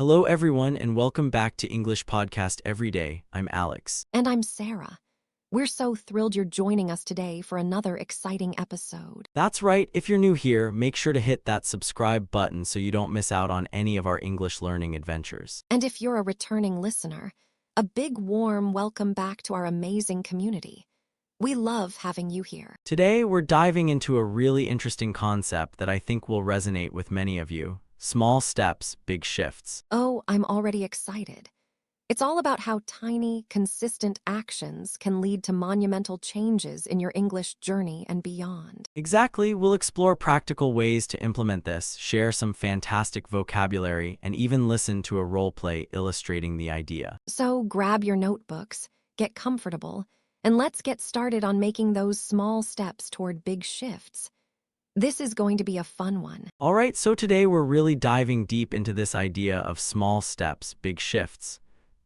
Hello, everyone, and welcome back to English Podcast Every Day. I'm Alex. And I'm Sarah. We're so thrilled you're joining us today for another exciting episode. That's right, if you're new here, make sure to hit that subscribe button so you don't miss out on any of our English learning adventures. And if you're a returning listener, a big warm welcome back to our amazing community. We love having you here. Today, we're diving into a really interesting concept that I think will resonate with many of you. Small steps, big shifts. Oh, I'm already excited. It's all about how tiny, consistent actions can lead to monumental changes in your English journey and beyond. Exactly, we'll explore practical ways to implement this, share some fantastic vocabulary, and even listen to a role play illustrating the idea. So grab your notebooks, get comfortable, and let's get started on making those small steps toward big shifts. This is going to be a fun one. All right, so today we're really diving deep into this idea of small steps, big shifts.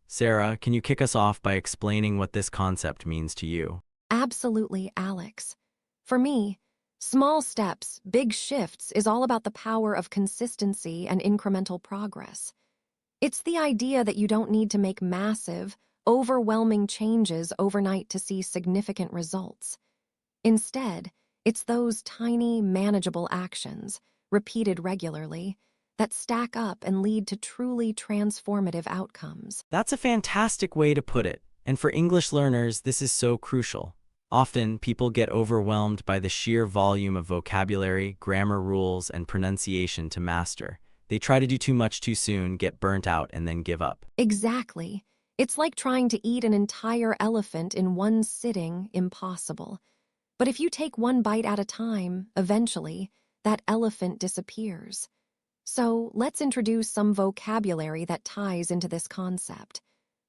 Sarah, can you kick us off by explaining what this concept means to you? Absolutely, Alex. For me, small steps, big shifts is all about the power of consistency and incremental progress. It's the idea that you don't need to make massive, overwhelming changes overnight to see significant results. Instead, it's those tiny, manageable actions, repeated regularly, that stack up and lead to truly transformative outcomes. That's a fantastic way to put it, and for English learners, this is so crucial. Often, people get overwhelmed by the sheer volume of vocabulary, grammar rules, and pronunciation to master. They try to do too much too soon, get burnt out, and then give up. Exactly. It's like trying to eat an entire elephant in one sitting, impossible. But if you take one bite at a time, eventually, that elephant disappears. So let's introduce some vocabulary that ties into this concept.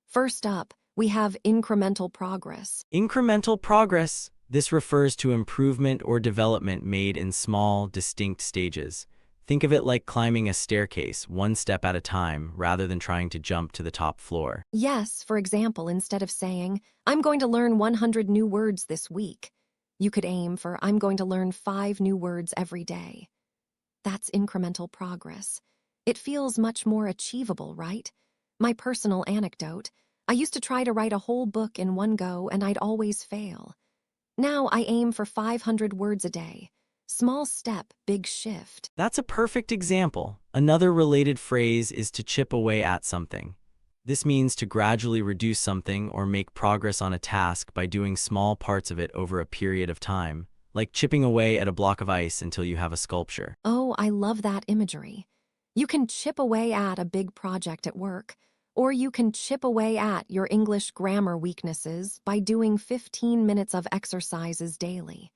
First up, we have incremental progress. Incremental progress. This refers to improvement or development made in small, distinct stages. Think of it like climbing a staircase, one step at a time, rather than trying to jump to the top floor. Yes, for example, instead of saying, I'm going to learn 100 new words this week, you could aim for, I'm going to learn 5 new words every day. That's incremental progress. It feels much more achievable, right? My personal anecdote, I used to try to write a whole book in one go and I'd always fail. Now I aim for 500 words a day. Small step, big shift. That's a perfect example. Another related phrase is to chip away at something. This means to gradually reduce something or make progress on a task by doing small parts of it over a period of time, like chipping away at a block of ice until you have a sculpture. Oh, I love that imagery. You can chip away at a big project at work, or you can chip away at your English grammar weaknesses by doing 15 minutes of exercises daily.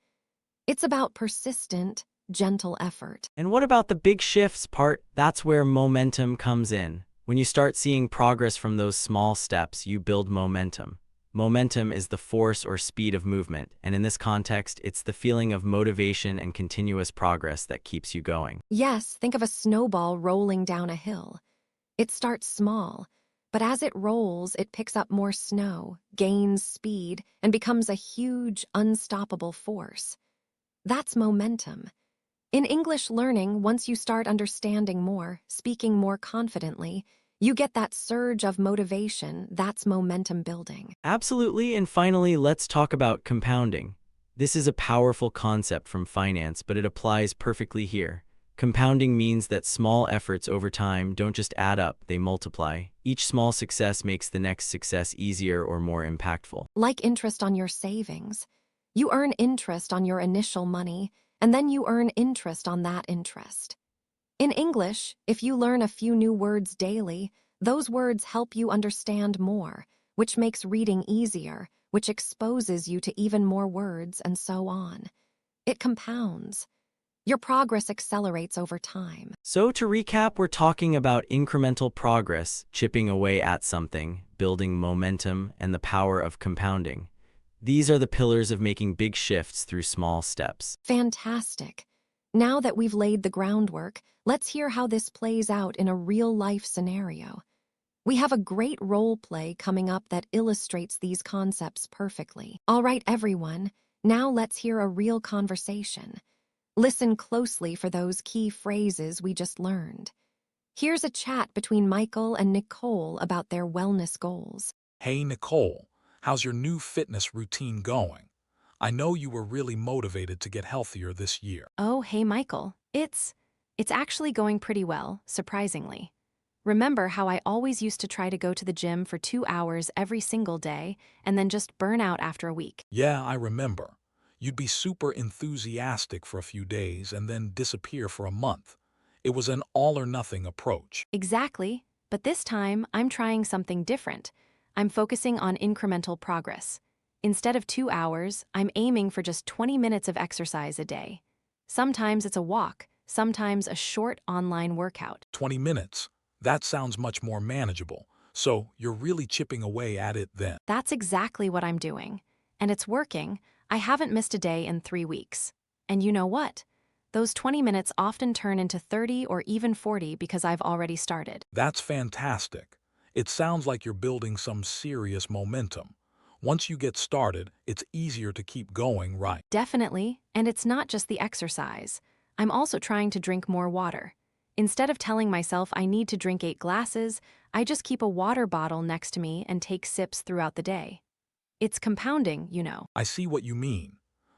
It's about persistent, gentle effort. And what about the big shifts part? That's where momentum comes in. When you start seeing progress from those small steps, you build momentum. Momentum is the force or speed of movement, and in this context, it's the feeling of motivation and continuous progress that keeps you going. Yes, think of a snowball rolling down a hill. It starts small, but as it rolls, it picks up more snow, gains speed, and becomes a huge, unstoppable force. That's momentum. In English learning, once you start understanding more, speaking more confidently, you get that surge of motivation. That's momentum building. Absolutely, and finally, let's talk about compounding. This is a powerful concept from finance, but it applies perfectly here. Compounding means that small efforts over time don't just add up, they multiply. Each small success makes the next success easier or more impactful. Like interest on your savings. You earn interest on your initial money, and then you earn interest on that interest. In English, if you learn a few new words daily, those words help you understand more, which makes reading easier, which exposes you to even more words, and so on. It compounds. Your progress accelerates over time. So to recap, we're talking about incremental progress, chipping away at something, building momentum, and the power of compounding. These are the pillars of making big shifts through small steps. Fantastic. Now that we've laid the groundwork, let's hear how this plays out in a real-life scenario. We have a great role play coming up that illustrates these concepts perfectly. All right, everyone, now let's hear a real conversation. Listen closely for those key phrases we just learned. Here's a chat between Michael and Nicole about their wellness goals. Hey Nicole, how's your new fitness routine going? I know you were really motivated to get healthier this year. Oh, hey, Michael. It's actually going pretty well, surprisingly. Remember how I always used to try to go to the gym for 2 hours every single day and then just burn out after a week? Yeah, I remember. You'd be super enthusiastic for a few days and then disappear for a month. It was an all-or-nothing approach. Exactly, but this time I'm trying something different. I'm focusing on incremental progress. Instead of 2 hours, I'm aiming for just 20 minutes of exercise a day. Sometimes it's a walk, sometimes a short online workout. 20 minutes. That sounds much more manageable. So you're really chipping away at it then. That's exactly what I'm doing. And it's working. I haven't missed a day in 3 weeks. And you know what? Those 20 minutes often turn into 30 or even 40 because I've already started. That's fantastic. It sounds like you're building some serious momentum. Once you get started, it's easier to keep going, right? Definitely, and it's not just the exercise. I'm also trying to drink more water. Instead of telling myself I need to drink 8 glasses, I just keep a water bottle next to me and take sips throughout the day. It's compounding, you know. I see what you mean.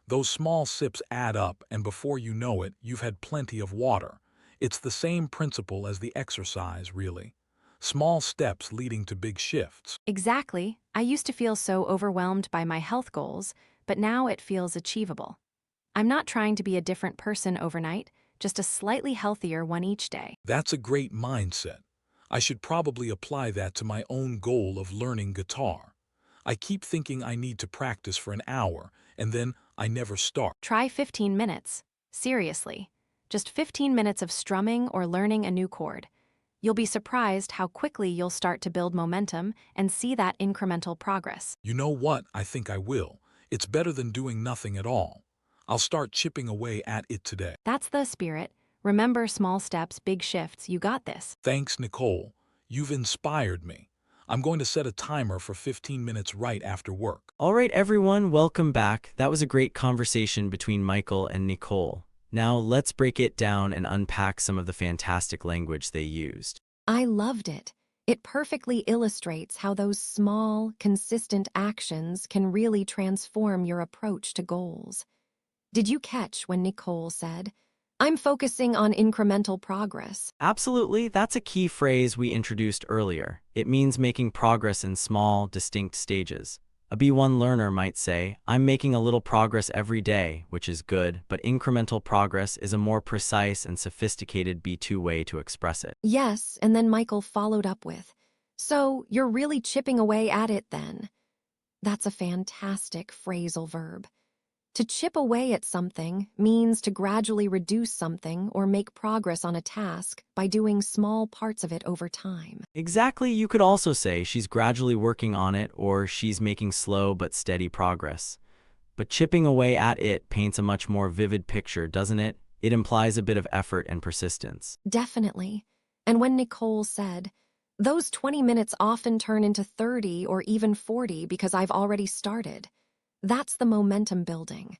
Those small sips add up, and before you know it, you've had plenty of water. It's the same principle as the exercise, really. Small steps leading to big shifts. Exactly. I used to feel so overwhelmed by my health goals, but now it feels achievable. I'm not trying to be a different person overnight, just a slightly healthier one each day. That's a great mindset. I should probably apply that to my own goal of learning guitar. I keep thinking I need to practice for an hour, and then I never start. Try 15 minutes. Seriously. Just 15 minutes of strumming or learning a new chord. You'll be surprised how quickly you'll start to build momentum and see that incremental progress. You know what? I think I will. It's better than doing nothing at all. I'll start chipping away at it today. That's the spirit. Remember, small steps, big shifts. You got this. Thanks, Nicole. You've inspired me. I'm going to set a timer for 15 minutes right after work. All right, everyone, welcome back. That was a great conversation between Michael and Nicole. Now let's break it down and unpack some of the fantastic language they used. I loved it. It perfectly illustrates how those small, consistent actions can really transform your approach to goals. Did you catch when Nicole said, "I'm focusing on incremental progress"? Absolutely, that's a key phrase we introduced earlier. It means making progress in small, distinct stages. A B1 learner might say, "I'm making a little progress every day," which is good, but incremental progress is a more precise and sophisticated B2 way to express it. Yes, and then Michael followed up with, "So you're really chipping away at it then?" That's a fantastic phrasal verb. To chip away at something means to gradually reduce something or make progress on a task by doing small parts of it over time. Exactly, you could also say she's gradually working on it or she's making slow but steady progress. But chipping away at it paints a much more vivid picture, doesn't it? It implies a bit of effort and persistence. Definitely. And when Nicole said, "Those 20 minutes often turn into 30 or even 40 because I've already started," that's the momentum building.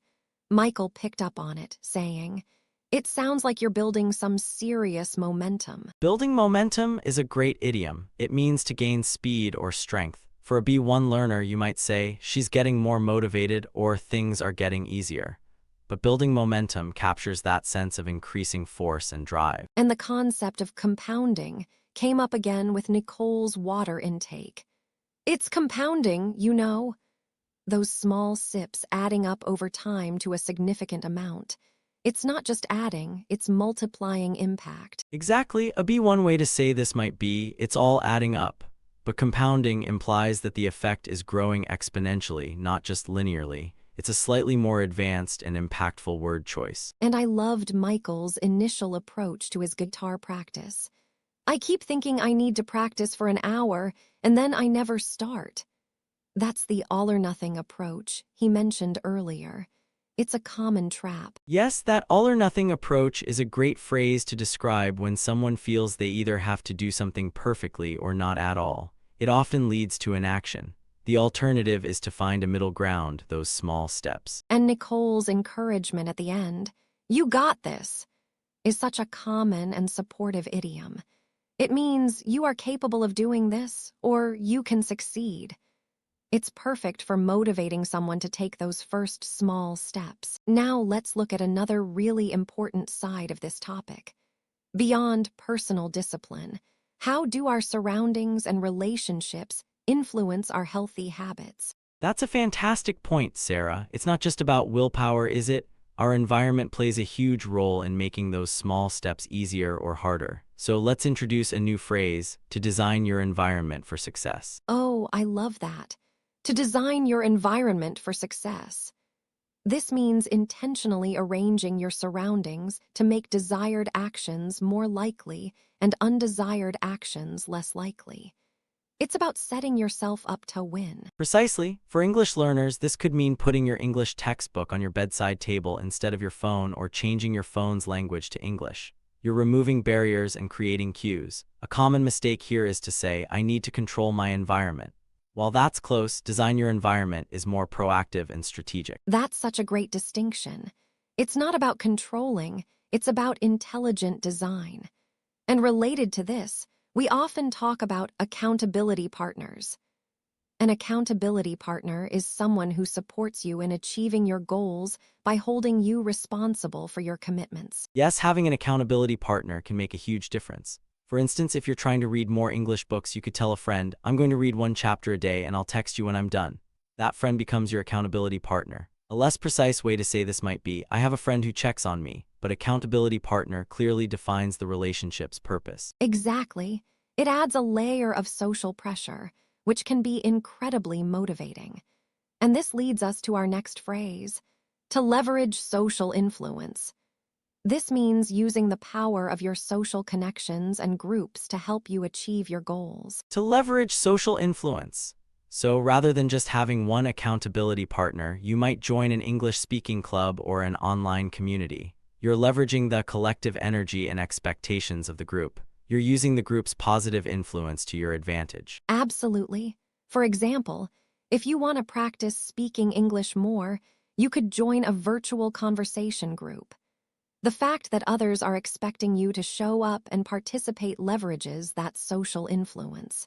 Michael picked up on it, saying, "It sounds like you're building some serious momentum." Building momentum is a great idiom. It means to gain speed or strength. For a B1 learner, you might say, she's getting more motivated or things are getting easier. But building momentum captures that sense of increasing force and drive. And the concept of compounding came up again with Nicole's water intake. It's compounding, you know. Those small sips adding up over time to a significant amount. It's not just adding, it's multiplying impact. Exactly, a B1 way to say this might be, it's all adding up. But compounding implies that the effect is growing exponentially, not just linearly. It's a slightly more advanced and impactful word choice. And I loved Michael's initial approach to his guitar practice. "I keep thinking I need to practice for an hour, and then I never start." That's the all-or-nothing approach he mentioned earlier. It's a common trap. Yes, that all-or-nothing approach is a great phrase to describe when someone feels they either have to do something perfectly or not at all. It often leads to inaction. The alternative is to find a middle ground, those small steps. And Nicole's encouragement at the end, "You got this," is such a common and supportive idiom. It means you are capable of doing this, or you can succeed. It's perfect for motivating someone to take those first small steps. Now let's look at another really important side of this topic. Beyond personal discipline, how do our surroundings and relationships influence our healthy habits? That's a fantastic point, Sarah. It's not just about willpower, is it? Our environment plays a huge role in making those small steps easier or harder. So let's introduce a new phrase: to design your environment for success. Oh, I love that. To design your environment for success. This means intentionally arranging your surroundings to make desired actions more likely and undesired actions less likely. It's about setting yourself up to win. Precisely. For English learners, this could mean putting your English textbook on your bedside table instead of your phone, or changing your phone's language to English. You're removing barriers and creating cues. A common mistake here is to say, "I need to control my environment." While that's close, design your environment is more proactive and strategic. That's such a great distinction. It's not about controlling, it's about intelligent design. And related to this, we often talk about accountability partners. An accountability partner is someone who supports you in achieving your goals by holding you responsible for your commitments. Yes, having an accountability partner can make a huge difference. For instance, if you're trying to read more English books, you could tell a friend, "I'm going to read one chapter a day and I'll text you when I'm done." That friend becomes your accountability partner. A less precise way to say this might be, "I have a friend who checks on me," but accountability partner clearly defines the relationship's purpose. Exactly. It adds a layer of social pressure, which can be incredibly motivating. And this leads us to our next phrase: to leverage social influence. This means using the power of your social connections and groups to help you achieve your goals. To leverage social influence. So rather than just having one accountability partner, you might join an English-speaking club or an online community. You're leveraging the collective energy and expectations of the group. You're using the group's positive influence to your advantage. Absolutely. For example, if you want to practice speaking English more, you could join a virtual conversation group. The fact that others are expecting you to show up and participate leverages that social influence.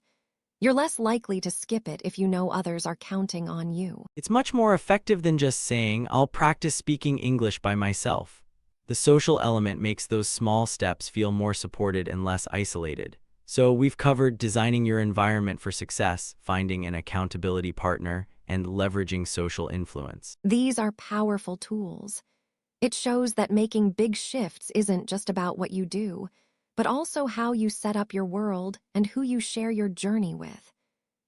You're less likely to skip it if you know others are counting on you. It's much more effective than just saying, "I'll practice speaking English by myself." The social element makes those small steps feel more supported and less isolated. So we've covered designing your environment for success, finding an accountability partner, and leveraging social influence. These are powerful tools. It shows that making big shifts isn't just about what you do, but also how you set up your world and who you share your journey with.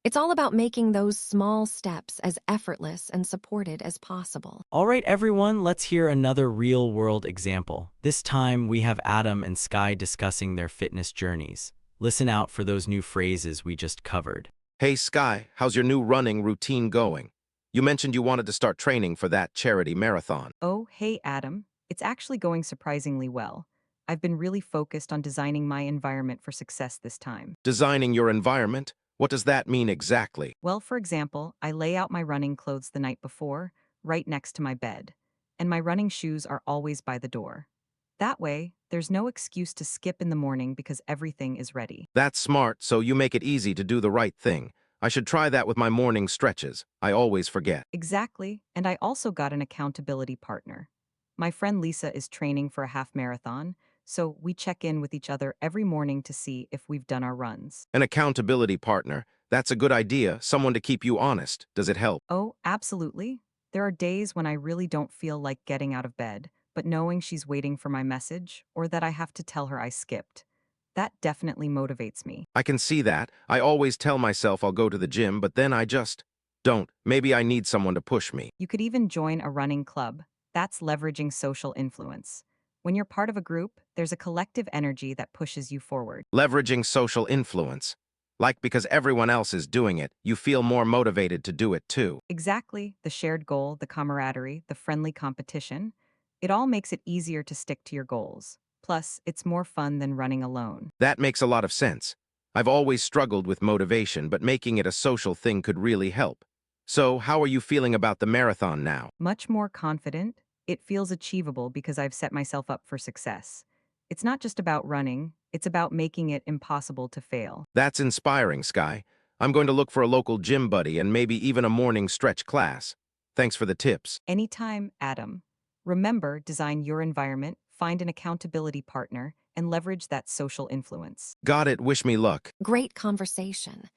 It's all about making those small steps as effortless and supported as possible. All right, everyone, let's hear another real-world example. This time, we have Adam and Sky discussing their fitness journeys. Listen out for those new phrases we just covered. Hey Sky, how's your new running routine going? You mentioned you wanted to start training for that charity marathon. Oh, hey, Adam. It's actually going surprisingly well. I've been really focused on designing my environment for success this time. Designing your environment? What does that mean exactly? Well, for example, I lay out my running clothes the night before, right next to my bed, and my running shoes are always by the door. That way, there's no excuse to skip in the morning because everything is ready. That's smart, so you make it easy to do the right thing. I should try that with my morning stretches. I always forget. Exactly, and I also got an accountability partner. My friend Lisa is training for a half marathon, so we check in with each other every morning to see if we've done our runs. An accountability partner. That's a good idea, someone to keep you honest. Does it help? Oh, absolutely. There are days when I really don't feel like getting out of bed, but knowing she's waiting for my message or that I have to tell her I skipped, that definitely motivates me. I can see that. I always tell myself I'll go to the gym, but then I just don't. Maybe I need someone to push me. You could even join a running club. That's leveraging social influence. When you're part of a group, there's a collective energy that pushes you forward. Leveraging social influence. Like because everyone else is doing it, you feel more motivated to do it too. Exactly, the shared goal, the camaraderie, the friendly competition, it all makes it easier to stick to your goals. Plus, it's more fun than running alone. That makes a lot of sense. I've always struggled with motivation, but making it a social thing could really help. So, how are you feeling about the marathon now? Much more confident, it feels achievable because I've set myself up for success. It's not just about running, it's about making it impossible to fail. That's inspiring, Sky. I'm going to look for a local gym buddy and maybe even a morning stretch class. Thanks for the tips. Anytime, Adam. Remember, design your environment, find an accountability partner, and leverage that social influence. Got it. Wish me luck. Great conversation.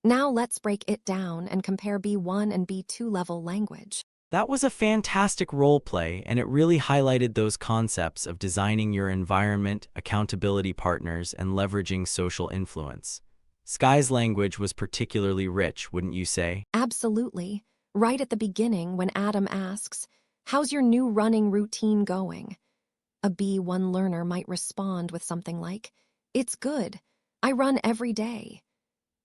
Now let's break it down and compare B1 and B2 level language. That was a fantastic role play, and it really highlighted those concepts of designing your environment, accountability partners, and leveraging social influence. Sky's language was particularly rich, wouldn't you say? Absolutely. Right at the beginning, when Adam asks, "How's your new running routine going?" A B1 learner might respond with something like, "It's good. I run every day."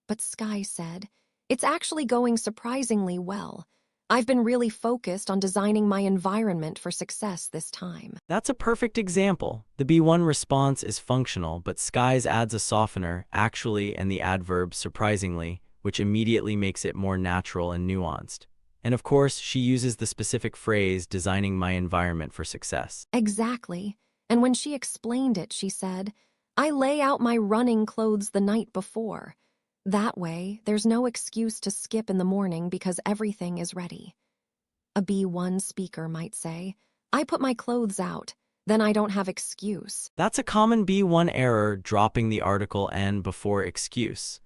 But Sky said, "It's actually going surprisingly well. I've been really focused on designing my environment for success this time." That's a perfect example. The B1 response is functional, but Sky's adds a softener, actually, and the adverb surprisingly, which immediately makes it more natural and nuanced. And of course, she uses the specific phrase, designing my environment for success. Exactly. And when she explained it, she said, "I lay out my running clothes the night before. That way, there's no excuse to skip in the morning because everything is ready." A B1 speaker might say, "I put my clothes out, then I don't have excuse." That's a common B1 error, dropping the article "and" before excuse.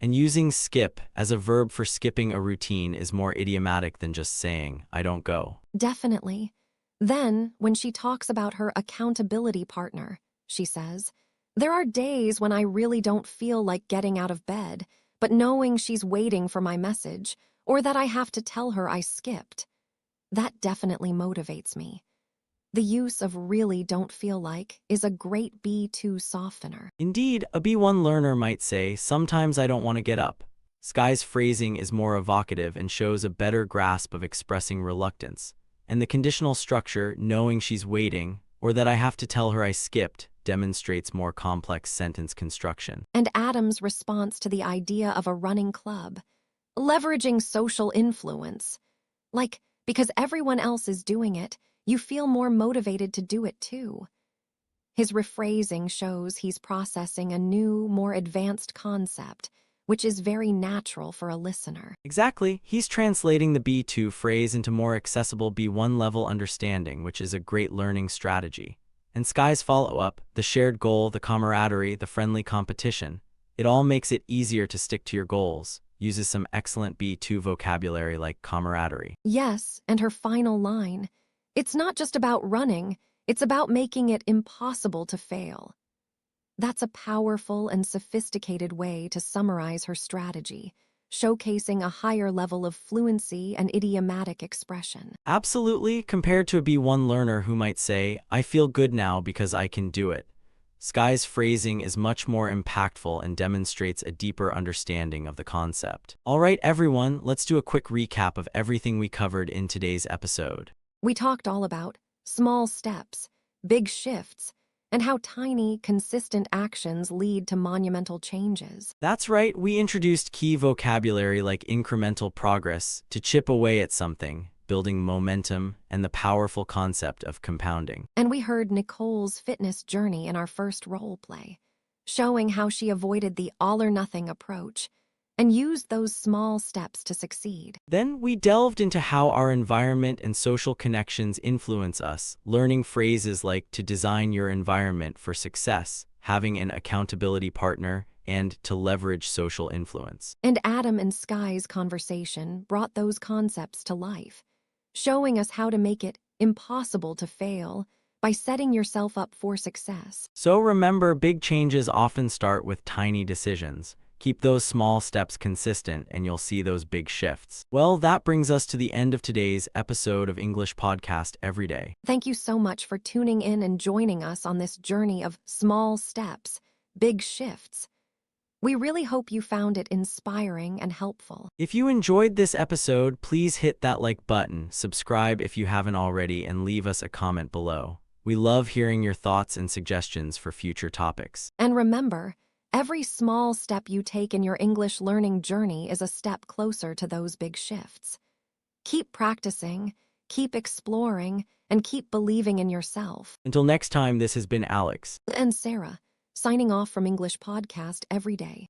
And using skip as a verb for skipping a routine is more idiomatic than just saying, "I don't go." Definitely. Then, when she talks about her accountability partner, she says, "There are days when I really don't feel like getting out of bed, but knowing she's waiting for my message, or that I have to tell her I skipped, that definitely motivates me." The use of "really don't feel like" is a great B2 softener. Indeed, a B1 learner might say, "Sometimes I don't want to get up." Sky's phrasing is more evocative and shows a better grasp of expressing reluctance. And the conditional structure, "knowing she's waiting," or "that I have to tell her I skipped," demonstrates more complex sentence construction. And Adam's response to the idea of a running club, leveraging social influence. Like, because everyone else is doing it, you feel more motivated to do it too. His rephrasing shows he's processing a new, more advanced concept, which is very natural for a listener. Exactly, he's translating the B2 phrase into more accessible B1 level understanding, which is a great learning strategy. And Sky's follow-up, the shared goal, the camaraderie, the friendly competition, it all makes it easier to stick to your goals, uses some excellent B2 vocabulary like camaraderie. Yes, and her final line, "It's not just about running, it's about making it impossible to fail." That's a powerful and sophisticated way to summarize her strategy, showcasing a higher level of fluency and idiomatic expression. Absolutely, compared to a B1 learner who might say, "I feel good now because I can do it." Sky's phrasing is much more impactful and demonstrates a deeper understanding of the concept. All right, everyone, let's do a quick recap of everything we covered in today's episode. We talked all about small steps, big shifts, and how tiny, consistent actions lead to monumental changes. That's right, we introduced key vocabulary like incremental progress, to chip away at something, building momentum, and the powerful concept of compounding. And we heard Nicole's fitness journey in our first role play, showing how she avoided the all-or-nothing approach and used those small steps to succeed. Then we delved into how our environment and social connections influence us, learning phrases like "to design your environment for success," "having an accountability partner," and "to leverage social influence." And Adam and Sky's conversation brought those concepts to life, showing us how to make it impossible to fail by setting yourself up for success. So remember, big changes often start with tiny decisions. Keep those small steps consistent and you'll see those big shifts. Well, that brings us to the end of today's episode of English Podcast Every Day. Thank you so much for tuning in and joining us on this journey of small steps, big shifts. We really hope you found it inspiring and helpful. If you enjoyed this episode, please hit that like button, subscribe if you haven't already, and leave us a comment below. We love hearing your thoughts and suggestions for future topics. And remember, every small step you take in your English learning journey is a step closer to those big shifts. Keep practicing, keep exploring, and keep believing in yourself. Until next time, this has been Alex. And Sarah, signing off from English Podcast Every Day.